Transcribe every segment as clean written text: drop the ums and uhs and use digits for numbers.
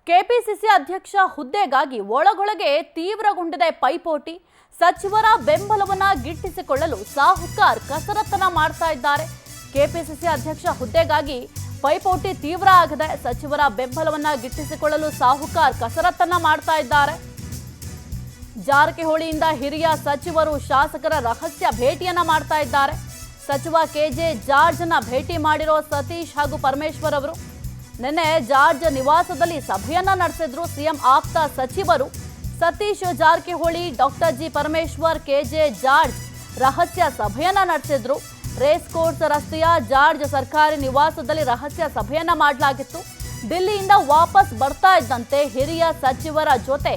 KPCC ಅಧ್ಯಕ್ಷ ಹುದ್ದೆಗಾಗಿ ಒಳಗೊಳಗೆ ತೀವ್ರಗೊಂಡಿದೆ ಪೈಪೋಟಿ. ಸಚಿವರ ಬೆಂಬಲವನ್ನ ಗಿಟ್ಟಿಸಿಕೊಳ್ಳಲು ಸಾಹುಕಾರ್ ಕಸರತ್ತನ್ನ ಮಾಡ್ತಾ ಇದ್ದಾರೆ. ಕೆಪಿಸಿಸಿ ಅಧ್ಯಕ್ಷ ಹುದ್ದೆಗಾಗಿ ಪೈಪೋಟಿ ತೀವ್ರ ಆಗಿದೆ. ಸಚಿವರ ಬೆಂಬಲವನ್ನ ಗಿಟ್ಟಿಸಿಕೊಳ್ಳಲು ಸಾಹುಕಾರ್ ಕಸರತ್ತನ್ನ ಮಾಡ್ತಾ ಇದ್ದಾರೆ. ಜಾರಕಿಹೊಳಿಯಿಂದ ಹಿರಿಯ ಸಚಿವರು ಶಾಸಕರ ರಹಸ್ಯ ಭೇಟಿಯನ್ನ ಮಾಡ್ತಾ ಇದ್ದಾರೆ. ಸಚಿವ ಕೆಜೆ ಜಾರ್ಜ್ನ ಭೇಟಿ ಮಾಡಿರೋ ಸತೀಶ್ ಹಾಗೂ ಪರಮೇಶ್ವರ್ ಅವರು ನಿನ್ನೆ ಜಾರ್ಜ್ ನಿವಾಸದಲ್ಲಿ ಸಭೆಯನ್ನ ನಡೆಸಿದ್ರು. ಸಿಎಂ ಆಪ್ತ ಸಚಿವರು ಸತೀಶ್ ಜಾರಕಿಹೊಳಿ, ಡಾಕ್ಟರ್ ಜಿ ಪರಮೇಶ್ವರ್, ಕೆಜೆ ಜಾರ್ಜ್ ರಹಸ್ಯ ಸಭೆಯನ್ನ ನಡೆಸಿದ್ರು. ರೇಸ್ ಕೋರ್ಸ್ ರಸ್ತೆಯ ಜಾರ್ಜ್ ಸರ್ಕಾರಿ ನಿವಾಸದಲ್ಲಿ ರಹಸ್ಯ ಸಭೆಯನ್ನ ಮಾಡಲಾಗಿತ್ತು. ದಿಲ್ಲಿಯಿಂದ ವಾಪಸ್ ಬರ್ತಾ ಇದ್ದಂತೆ ಹಿರಿಯ ಸಚಿವರ ಜೊತೆ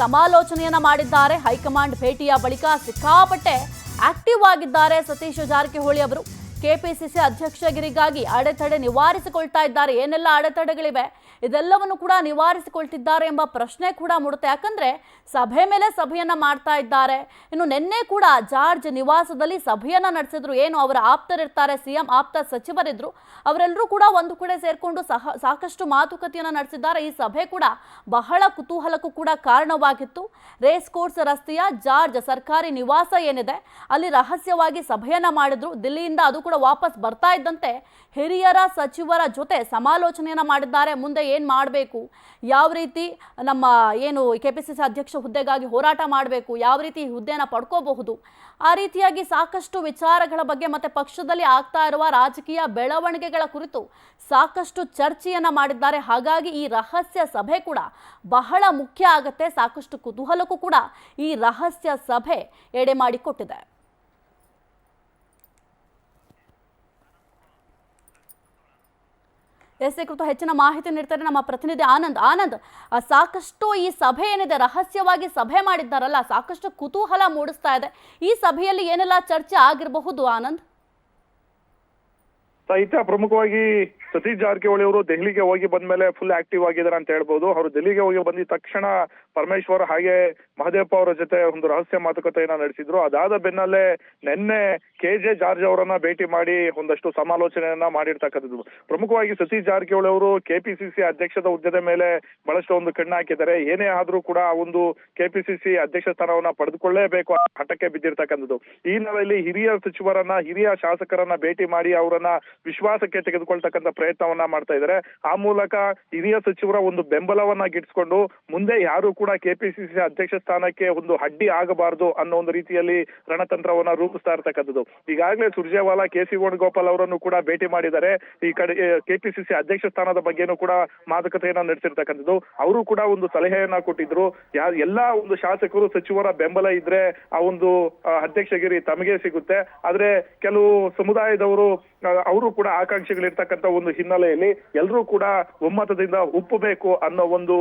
ಸಮಾಲೋಚನೆಯನ್ನ ಮಾಡಿದ್ದಾರೆ. ಹೈಕಮಾಂಡ್ ಭೇಟಿಯ ಬಳಿಕ ಸಿಕ್ಕಾಪಟ್ಟೆ ಆಕ್ಟಿವ್ ಆಗಿದ್ದಾರೆ ಸತೀಶ್ ಜಾರಕಿಹೊಳಿ ಅವರು. ಕೆಪಿಸಿಸಿ ಅಧ್ಯಕ್ಷಗಿರಿಗಾಗಿ ಅಡೆತಡೆ ನಿವಾರಿಸಿಕೊಳ್ತಾ ಇದ್ದಾರೆ. ಏನೆಲ್ಲ ಅಡೆತಡೆಗಳಿವೆ ಇದೆಲ್ಲವನ್ನು ಕೂಡ ನಿವಾರಿಸಿಕೊಳ್ತಿದ್ದಾರೆ ಎಂಬ ಪ್ರಶ್ನೆ ಕೂಡ ಮೂಡುತ್ತೆ. ಯಾಕಂದ್ರೆ ಸಭೆ ಮೇಲೆ ಸಭೆಯನ್ನ ಮಾಡ್ತಾ ಇದ್ದಾರೆ. ಇನ್ನು ನಿನ್ನೆ ಕೂಡ ಜಾರ್ಜ್ ನಿವಾಸದಲ್ಲಿ ಸಭೆಯನ್ನ ನಡೆಸಿದ್ರು. ಏನು ಅವರ ಆಪ್ತರಿರ್ತಾರೆ, ಸಿಎಂ ಆಪ್ತ ಸಚಿವರಿದ್ರು, ಅವರೆಲ್ಲರೂ ಕೂಡ ಒಂದು ಕಡೆ ಸೇರ್ಕೊಂಡು ಸಾಕಷ್ಟು ಮಾತುಕತೆಯನ್ನ ನಡೆಸಿದ್ದಾರೆ. ಈ ಸಭೆ ಕೂಡ ಬಹಳ ಕುತೂಹಲಕ್ಕೂ ಕೂಡ ಕಾರಣವಾಗಿತ್ತು. ರೇಸ್ ಕೋರ್ಸ್ ರಸ್ತೆಯ ಜಾರ್ಜ್ ಸರ್ಕಾರಿ ನಿವಾಸ ಏನಿದೆ ಅಲ್ಲಿ ರಹಸ್ಯವಾಗಿ ಸಭೆಯನ್ನ ಮಾಡಿದ್ರು. ದಿಲ್ಲಿಯಿಂದ ಅದು ಕೂಡ ವಾಪಸ್ ಬರ್ತಾ ಇದ್ದಂತೆ ಹಿರಿಯರ ಸಚಿವರ ಜೊತೆ ಸಮಾಲೋಚನೆಯನ್ನ ಮಾಡಿದ್ದಾರೆ. ಮುಂದೆ ಏನ್ ಮಾಡಬೇಕು, ಯಾವ ರೀತಿ ನಮ್ಮ ಏನು ಕೆಪಿಸಿಸಿ ಅಧ್ಯಕ್ಷ ಹುದ್ದೆಗಾಗಿ ಹೋರಾಟ ಮಾಡಬೇಕು, ಯಾವ ರೀತಿ ಹುದ್ದೆಯನ್ನ ಪಡ್ಕೋಬಹುದು, ಆ ರೀತಿಯಾಗಿ ಸಾಕಷ್ಟು ವಿಚಾರಗಳ ಬಗ್ಗೆ ಮತ್ತೆ ಪಕ್ಷದಲ್ಲಿ ಆಗ್ತಾ ಇರುವ ರಾಜಕೀಯ ಬೆಳವಣಿಗೆಗಳ ಕುರಿತು ಸಾಕಷ್ಟು ಚರ್ಚೆಯನ್ನ ಮಾಡಿದ್ದಾರೆ. ಹಾಗಾಗಿ ಈ ರಹಸ್ಯ ಸಭೆ ಕೂಡ ಬಹಳ ಮುಖ್ಯ ಆಗತ್ತೆ. ಸಾಕಷ್ಟು ಕುತೂಹಲಕ್ಕೂ ಕೂಡ ಈ ರಹಸ್ಯ ಸಭೆ ಎಡೆ ಮಾಡಿಕೊಟ್ಟಿದೆ. ಎಸ್ಸಿ ಕುರಿತು ಹೆಚ್ಚಿನ ಮಾಹಿತಿ ನೀಡ್ತಾರೆ ನಮ್ಮ ಪ್ರತಿನಿಧಿ ಆನಂದ್. ಸಾಕಷ್ಟು ಈ ಸಭೆ ಏನಿದೆ, ರಹಸ್ಯವಾಗಿ ಸಭೆ ಮಾಡಿದ್ದಾರಲ್ಲ, ಸಾಕಷ್ಟು ಕುತೂಹಲ ಮೂಡಿಸ್ತಾ ಇದೆ. ಈ ಸಭೆಯಲ್ಲಿ ಏನೆಲ್ಲ ಚರ್ಚೆ ಆಗಿರಬಹುದು ಆನಂದ್? ಸಾಹಿತ್ಯ ಪ್ರಮುಖವಾಗಿ ಸತೀಶ್ ಜಾರಕಿಹೊಳಿ ಅವರು ದೆಹಲಿಗೆ ಹೋಗಿ ಬಂದ್ಮೇಲೆ ಫುಲ್ ಆಕ್ಟಿವ್ ಆಗಿದ್ದಾರೆ ಅಂತ ಹೇಳ್ಬೋದು. ಅವರು ದೆಹಲಿಗೆ ಹೋಗಿ ಬಂದಿದ ತಕ್ಷಣ ಪರಮೇಶ್ವರ್ ಹಾಗೆ ಮಹದೇವಪ್ಪ ಅವರ ಜೊತೆ ಒಂದು ರಹಸ್ಯ ಮಾತುಕತೆಯನ್ನ ನಡೆಸಿದ್ರು. ಅದಾದ ಬೆನ್ನಲ್ಲೇ ನಿನ್ನೆ ಕೆಜೆ ಜಾರ್ಜ್ ಅವರನ್ನ ಭೇಟಿ ಮಾಡಿ ಒಂದಷ್ಟು ಸಮಾಲೋಚನೆಯನ್ನ ಮಾಡಿರ್ತಕ್ಕಂಥದ್ದು. ಪ್ರಮುಖವಾಗಿ ಸತೀಶ್ ಜಾರಕಿಹೊಳಿ ಅವರು ಕೆಪಿಸಿಸಿ ಅಧ್ಯಕ್ಷದ ಹುದ್ದೆದ ಮೇಲೆ ಬಹಳಷ್ಟು ಒಂದು ಕಣ್ಣು ಹಾಕಿದ್ದಾರೆ. ಏನೇ ಆದ್ರೂ ಕೂಡ ಒಂದು ಕೆಪಿಸಿಸಿ ಅಧ್ಯಕ್ಷ ಸ್ಥಾನವನ್ನ ಪಡೆದುಕೊಳ್ಳೇಬೇಕು ಹಠಕ್ಕೆ ಬಿದ್ದಿರ್ತಕ್ಕಂಥದ್ದು. ಈ ನೆಲೆಯಲ್ಲಿ ಹಿರಿಯ ಸಚಿವರನ್ನ, ಹಿರಿಯ ಶಾಸಕರನ್ನ ಭೇಟಿ ಮಾಡಿ ಅವರನ್ನ ವಿಶ್ವಾಸಕ್ಕೆ ತೆಗೆದುಕೊಳ್ತಕ್ಕಂಥ ಪ್ರಯತ್ನವನ್ನ ಮಾಡ್ತಾ ಇದ್ದಾರೆ. ಆ ಮೂಲಕ ಹಿರಿಯ ಸಚಿವರ ಒಂದು ಬೆಂಬಲವನ್ನ ಗಿಟ್ಟಿಸಿಕೊಂಡು ಮುಂದೆ ಯಾರು ಕೂಡ ಕೆಪಿಸಿಸಿ ಅಧ್ಯಕ್ಷ ಸ್ಥಾನಕ್ಕೆ ಒಂದು ಅಡ್ಡಿ ಆಗಬಾರದು ಅನ್ನೋ ಒಂದು ರೀತಿಯಲ್ಲಿ ರಣತಂತ್ರವನ್ನ ರೂಪಿಸ್ತಾ ಇರ್ತಕ್ಕಂಥದ್ದು. ಈಗಾಗಲೇ ಸುರ್ಜೇವಾಲಾ, ಕೆ.ಸಿ. ವೇಣುಗೋಪಾಲ್ ಅವರನ್ನು ಕೂಡ ಭೇಟಿ ಮಾಡಿದ್ದಾರೆ. ಈ ಕಡೆ ಕೆಪಿಸಿಸಿ ಅಧ್ಯಕ್ಷ ಸ್ಥಾನದ ಬಗ್ಗೆನೂ ಕೂಡ ಮಾತುಕತೆಯನ್ನ ನಡೆಸಿರ್ತಕ್ಕಂಥದ್ದು. ಅವರು ಕೂಡ ಒಂದು ಸಲಹೆಯನ್ನ ಕೊಟ್ಟಿದ್ರು. ಎಲ್ಲಾ ಒಂದು ಶಾಸಕರು, ಸಚಿವರ ಬೆಂಬಲ ಇದ್ರೆ ಆ ಒಂದು ಅಧ್ಯಕ್ಷಗಿರಿ ತಮಗೆ ಸಿಗುತ್ತೆ. ಆದ್ರೆ ಕೆಲವು ಸಮುದಾಯದವರು ಅವರು ಕೂಡ ಆಕಾಂಕ್ಷಿಗಳಿರ್ತಕ್ಕಂಥ ಒಂದು ಹಿನ್ನೆಲೆಯಲ್ಲಿ ಎಲ್ಲರೂ ಕೂಡ ಒಮ್ಮತದಿಂದ ಒಪ್ಪಬೇಕು ಅನ್ನೋ ಒಂದು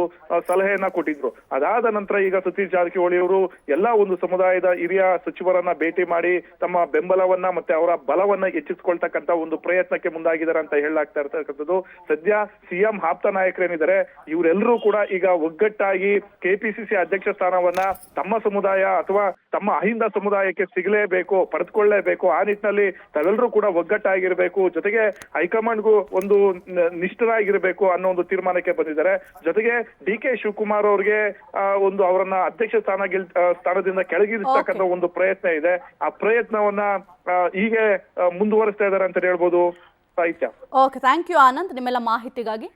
ಸಲಹೆಯನ್ನ ಕೊಟ್ಟಿದ್ರು. ಅದಾದ ನಂತರ ಈಗ ಸತೀಶ್ ಜಾರಕಿಹೊಳಿ ಅವರು ಎಲ್ಲಾ ಒಂದು ಸಮುದಾಯದ ಹಿರಿಯ ಸಚಿವರನ್ನ ಭೇಟಿ ಮಾಡಿ ತಮ್ಮ ಬೆಂಬಲವನ್ನ ಮತ್ತೆ ಅವರ ಬಲವನ್ನ ಹೆಚ್ಚಿಸಿಕೊಳ್ತಕ್ಕಂಥ ಒಂದು ಪ್ರಯತ್ನಕ್ಕೆ ಮುಂದಾಗಿದ್ದಾರೆ ಅಂತ ಹೇಳಲಾಗ್ತಾ ಇರ್ತಕ್ಕಂಥದ್ದು. ಸದ್ಯ ಸಿಎಂ ಆಪ್ತ ನಾಯಕರೇನಿದ್ದಾರೆ ಇವರೆಲ್ಲರೂ ಕೂಡ ಈಗ ಒಗ್ಗಟ್ಟಾಗಿ ಕೆಪಿಸಿಸಿ ಅಧ್ಯಕ್ಷ ಸ್ಥಾನವನ್ನ ತಮ್ಮ ಸಮುದಾಯ ಅಥವಾ ತಮ್ಮ ಅಹಿಂದ ಸಮುದಾಯಕ್ಕೆ ಸಿಗಲೇಬೇಕು, ಪಡೆದುಕೊಳ್ಳೇಬೇಕು. ಆ ನಿಟ್ಟಿನಲ್ಲಿ ತಾವೆಲ್ಲರೂ ಕೂಡ ಒಗ್ಗಟ್ಟಾಗಿರ್ಬೇಕು, ಜೊತೆಗೆ ಹೈಕಮಾಂಡ್ಗೂ ಒಂದು ನಿಷ್ಠರಾಗಿರ್ಬೇಕು ಅನ್ನೋ ಒಂದು ತೀರ್ಮಾನಕ್ಕೆ ಬಂದಿದ್ದಾರೆ. ಜೊತೆಗೆ ಡಿ.ಕೆ. ಶಿವಕುಮಾರ್ ಅವ್ರಿಗೆ ಒಂದು ಅವರನ್ನ ಅಧ್ಯಕ್ಷ ಸ್ಥಾನದಿಂದ ಕೆಳಗಿಳಿಸ್ತಕ್ಕಂಥ ಒಂದು ಪ್ರಯತ್ನ ಇದೆ. ಆ ಪ್ರಯತ್ನವನ್ನ ಹೀಗೆ ಮುಂದುವರಿಸ್ತಾ ಇದ್ದಾರೆ ಅಂತ ಹೇಳ್ಬೋದು ಸಾಹಿತ್ಯ. ಓಕೆ, ಥ್ಯಾಂಕ್ ಯು ಆನಂದ್ ನಿಮ್ಮೆಲ್ಲ ಮಾಹಿತಿಗಾಗಿ.